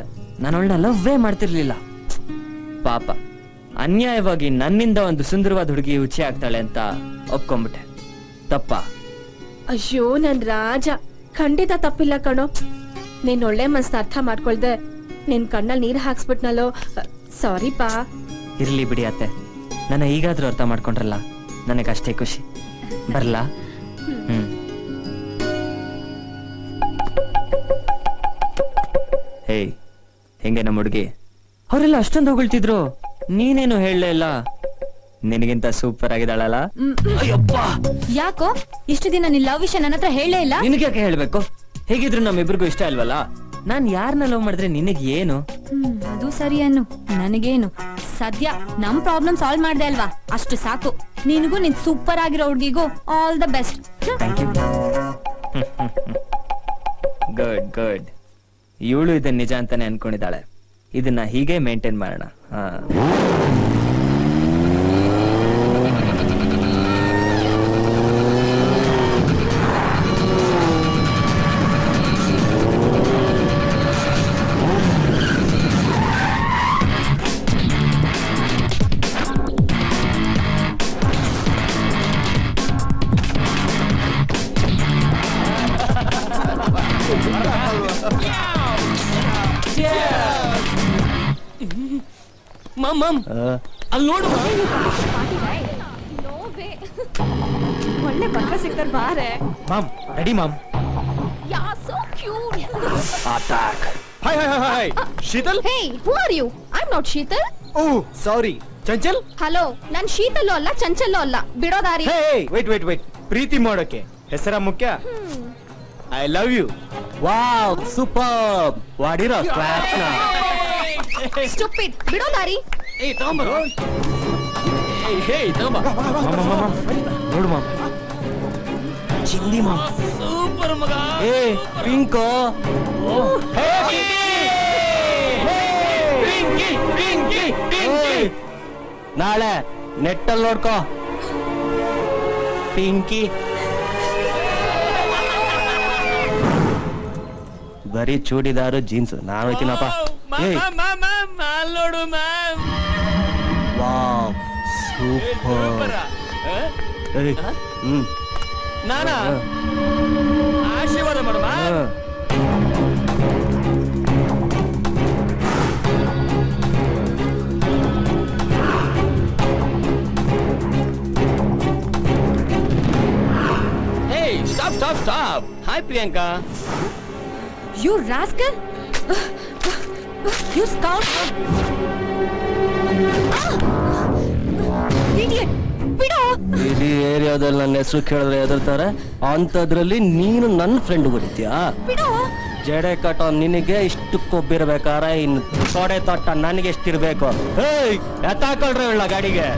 ನಾನು ಅವಳನ್ನ ಲವ್ವೇ ಮಾಡ್ತಿರ್ಲಿಲ್ಲ. ಪಾಪ ಅನ್ಯಾಯವಾಗಿ ನನ್ನಿಂದ ಒಂದು ಸುಂದರವಾದ ಹುಡುಗಿ ಹುಚ್ಚಿ ಆಗ್ತಾಳೆ ಅಂತ ಒಪ್ಕೊಂಡ್ಬಿಟ್ಟೆ. ತಪ್ಪ? ಅಯ್ಯೋ ನನ್ ರಾಜ, ಖಂಡಿತ ತಪ್ಪಿಲ್ಲ ಕಣೋ. ನೀನ್ ಒಳ್ಳೆ ಮನ್ಸ್ ಅರ್ಥ ಮಾಡ್ಕೊಳ್ದೆ ನಿನ್ ಕಣ್ಣಲ್ಲಿ ನೀರ್ ಹಾಕ್ಸ್ಬಿಟ್ನಲ್ಲೋ. ಸಾರಿ ಪಾ. ಇರ್ಲಿ ಬಿಡಿ ಅತ್ತೆ, ನನ್ನ ಈಗಾದ್ರೂ ಅರ್ಥ ಮಾಡ್ಕೊಂಡ್ರಲ್ಲ, ನನಗಷ್ಟೇ ಖುಷಿ. ಬರ್ಲಾ? ಹೇ, ಹೆಂಗೆ ನಮ್ಮ ಹುಡುಗಿ? ಅವರೆಲ್ಲ ಅಷ್ಟೊಂದು ಹೊಗಳ್ತಿದ್ರು, ನೀನೇನು ಹೇಳಲೇ ಇಲ್ಲ. ನಿನಗಿಂತ ಸೂಪರ್ ಆಗಿದ್ದಾಳಲ್ಲ. ಯಾಕೋ ಇಷ್ಟು ದಿನ ನಿನ್ ಲವ್ ವಿಷಯ ನನ್ನ ಹತ್ರ ಹೇಳೇ ಇಲ್ಲ? ನಿನಗೆ ಯಾಕೆ ಹೇಳ್ಬೇಕು? ಹೇಗಿದ್ರು ನಮ್ಮಿಬ್ರಿಗೂ ಇಷ್ಟ ಅಲ್ವಲ್ಲ. ನಾನ್ ಯಾರನ್ನ ಲವ್ ಮಾಡಿದ್ರೆ ನಿನಗ್ ಏನು? ಅದು ಸರಿ ಅನ್ನು, ನನಗೇನು. ಸದ್ಯ ನಮ್ ಪ್ರಾಬ್ಲಮ್ ಸಾಲ್ವ್ ಮಾಡ್ದೆ ಅಲ್ವಾ, ಅಷ್ಟು ಸಾಕು. ನಿನಗೂ ನಿನ್ ಸೂಪರ್ ಆಗಿರೋ ಹುಡುಗಿಗೂ all the best. Thank you. Good. ಇವಳು ಇದನ್ನ ನಿಜ ಅಂತಾನೆ ಅನ್ಕೊಂಡಿದ್ದಾಳೆ. ಇದನ್ನ ಹೀಗೆ ಮೇಂಟೈನ್ ಮಾಡೋಣ. ಮಮ್ ಅಲ್ಲಿ ನೋಡು. ಒಳ್ಳೆ ಪಕ್ಕ ಸಿಗ್ತಾರೆ ಬಾರೆ. Mom ready mom. Ya so cute. Attack. Hi Sheetal. Hey, who are you? I am not Sheetal. Oh sorry, Chanchal. Hello, ನಾನ್ ಶೀತಲ್ಲೂ ಅಲ್ಲ ಚಂಚಲ್ಲೂ ಅಲ್ಲ. ಬಿಡೋ ದಾರಿ. ಹೇ ವೇಟ್. ಪ್ರೀತಿ ಮಾಡೋಕೆ ಹೆಸರ ಮುಖ್ಯ. I love you. Wow, super. ವಾಡಿರೋ ಕ್ಲಾಸ್ ನಾ. ಸ್ಟುಪಿಡ್, ಬಿಡೋ ದಾರಿ. ಏಯ್ ತಗೊಂಬರು. ನೋಡು ಮಾಮ್, ಚಿಂದಿ ಮಾಮ್. ಸೂಪರ್ ಮಗ. ಏ ಪಿಂಕೋ. ನಾಳೆ ನೆಟ್ಟಲ್ಲಿ ನೋಡ್ಕೋ ಪಿಂಕಿ. ಬರೀ ಚೂಡಿದಾರು ಜೀನ್ಸ್. ನಾನು ಹೋಯ್ತೀನಪ್ಪ. ನೋಡು ಮ್ಯಾಮ್. Wow, super. ನಾನಾ ಆಶೀರ್ವಾದ ಮಾಡಮ್ಮ. Stop. Hi Priyanka. You rascal, you scout, idiot, ಬಿಡು. ಇಡೀ ಏರಿಯಾದಲ್ಲಿ ನನ್ನ ಹೆಸರು ಕೇಳಿದ್ರೆ ಎದುರ್ತಾರೆ, ಅಂತದ್ರಲ್ಲಿ ನೀನು ನನ್ನ ಫ್ರೆಂಡ್ ಹೊಡಿತೀಯಾ? ಬಿಡು. ಜಡೆ ಕಟ್ಟೋ ನಿನಗೆ ಇಷ್ಟು ಕೊಬ್ಬಿರ್ಬೇಕಾರೆ ಇನ್ನು ತೊಡೆ ತೊಟ್ಟ ನನಗೆ ಎಷ್ಟಿರ್ಬೇಕು? ಹೇಯ್, ಎತ್ತಾಕೊಳ್ರಿ ಒಳ್ಳ ಗಾಡಿಗೆ.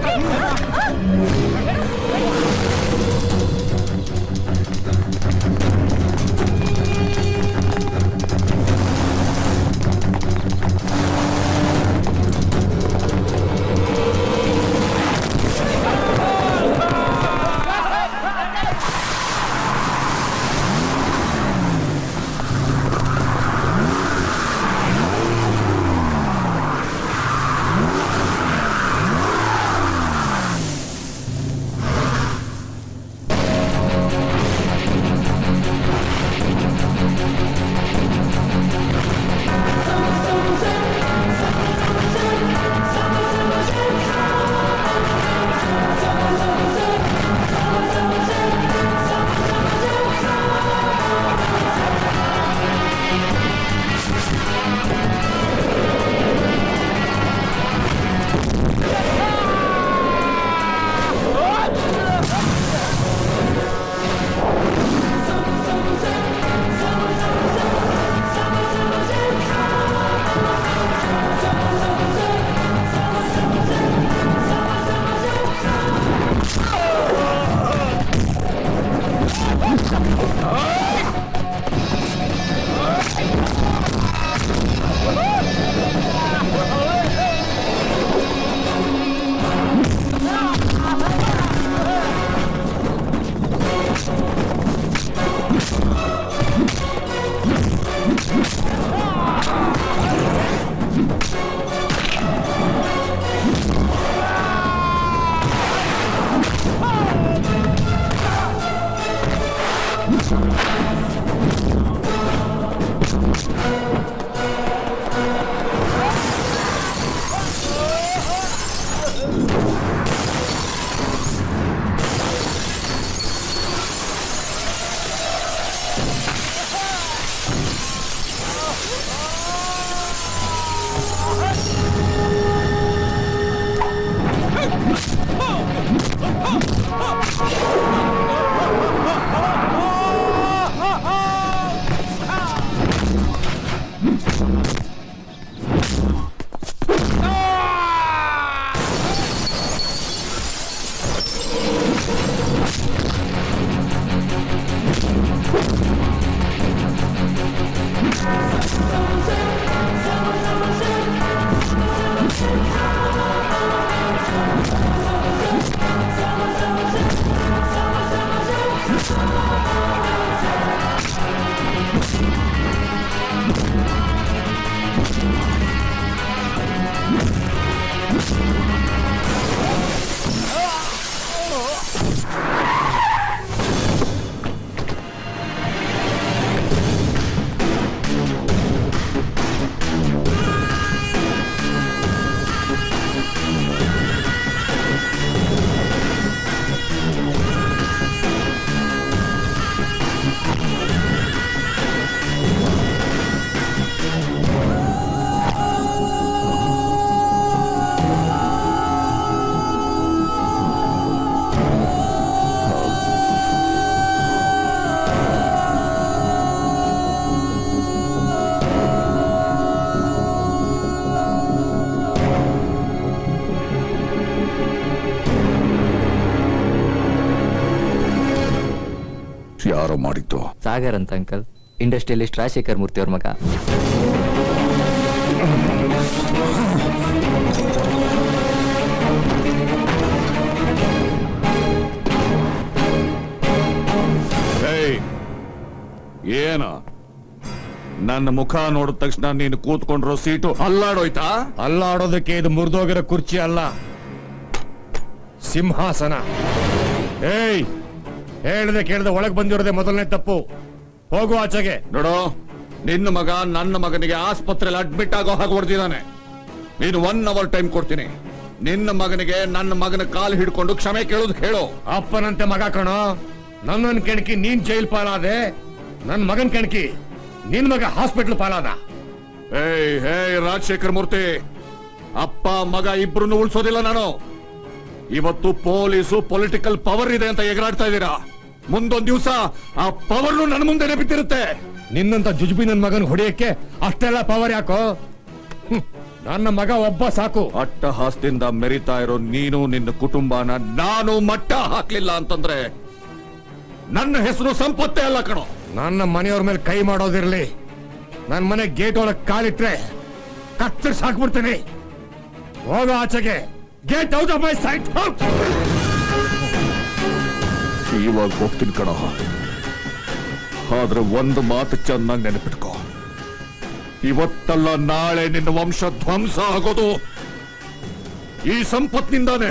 ಯಾರೋ ಮಾಡಿದ್ದು? ಸಾಗರ್ ಅಂತ ಅಂಕಲ್, ಇಂಡಸ್ಟ್ರಿಯಲಿಸ್ಟ್ ರಾಜಶೇಖರ್ ಮೂರ್ತಿ ಅವ್ರ ಮಗ. ಏನ ನನ್ನ ಮುಖ ನೋಡಿದ ತಕ್ಷಣ ನೀನು ಕೂತ್ಕೊಂಡಿರೋ ಸೀಟು ಅಲ್ಲಾಡೋಯ್ತಾ? ಅಲ್ಲಾಡೋದಕ್ಕೆ ಇದು ಮುರಿದೋಗಿರೋ ಕುರ್ಚಿ ಅಲ್ಲ, ಸಿಂಹಾಸನ. ಏಯ್, ಹೇಳ್ದೆ ಕೇಳ್ದೆ ಒಳಗ್ ಬಂದಿರೋದೇ ಮೊದಲನೇ ತಪ್ಪು. ಹೋಗು ಆಚೆಗೆ. ನೋಡೋ, ನಿನ್ನ ಮಗ ನನ್ನ ಮಗನಿಗೆ ಆಸ್ಪತ್ರೆಯಲ್ಲಿ ಅಡ್ಮಿಟ್ ಆಗೋ ಹಾಗೆ ಹೊಡೆದಿದ್ದಾನೆ. ನೀನು 1 hour ಟೈಮ್ ಕೊಡ್ತೀನಿ. ನಿನ್ನ ಮಗನಿಗೆ ನನ್ನ ಮಗನ ಕಾಲು ಹಿಡ್ಕೊಂಡು ಕ್ಷಮೆ ಕೇಳೋದು ಹೇಳು. ಅಪ್ಪನಂತೆ ಮಗ ಕಣೋ. ನನ್ನನ್ ಕೆಣಕಿ ನೀನ್ ಜೈಲ್ ಪಾಲಾದೆ, ನನ್ ಮಗನ್ ಕೆಣಕಿ ನಿನ್ ಮಗ ಹಾಸ್ಪಿಟಲ್ ಪಾಲಾದ. ಹೇ ರಾಜಶೇಖರ್ ಮೂರ್ತಿ, ಅಪ್ಪ ಮಗ ಇಬ್ರು ಉಳಿಸೋದಿಲ್ಲ ನಾನು. ಇವತ್ತು ಪೊಲೀಸು ಪೊಲಿಟಿಕಲ್ ಪವರ್ ಇದೆ ಅಂತ ಎಗರಾಡ್ತಾ ಇದ್ದೀರಾ. ಮುಂದೊಂದ್ ದಿವಸ ಆ ಪವರ್ ನನ್ನ ಮುಂದೆನೆ ಬಿದ್ದಿರುತ್ತೆ. ನಿನ್ನಂತ ಜುಜುಬಿ ನನ್ ಮಗನ್ ಹೊಡೆಯಕ್ಕೆ ಅಷ್ಟೆಲ್ಲ ಪವರ್ ಯಾಕೋ? ನನ್ನ ಮಗ ಒಬ್ಬ ಸಾಕು. ಅಟ್ಟಹಾಸದಿಂದ ಮೆರಿತಾ ಇರೋ ನೀನು ನಿನ್ನ ಕುಟುಂಬನ ನಾನು ಮಟ್ಟ ಹಾಕ್ಲಿಲ್ಲ ಅಂತಂದ್ರೆ ನನ್ನ ಹೆಸರು ಸಂಪತ್ತೇ ಅಲ್ಲ ಕಣೋ. ನನ್ನ ಮನೆಯವ್ರ ಮೇಲೆ ಕೈ ಮಾಡೋದಿರ್ಲಿ, ನನ್ ಮನೆ ಗೇಟ್ ಒಳಗ್ ಕಾಲಿಟ್ರೆ ಕತ್ತರಿಸಿ ಹಾಕ್ಬಿಡ್ತೀನಿ. ಹೋಗ ಆಚೆಗೆ. Get out of my site. ಇವಾಗ ಹೋಗ್ತೀನಿ ಕಣೋ. ಆದ್ರೆ ಒಂದು ಮಾತು ಚೆನ್ನಾಗಿ ನೆನಪಿಟ್ಕೋ, ಇವತ್ತಲ್ಲ ನಾಳೆ ನಿನ್ನ ವಂಶ ಧ್ವಂಸ ಆಗೋದು ಈ ಸಂಪತ್ತಿನಿಂದಾನೆ.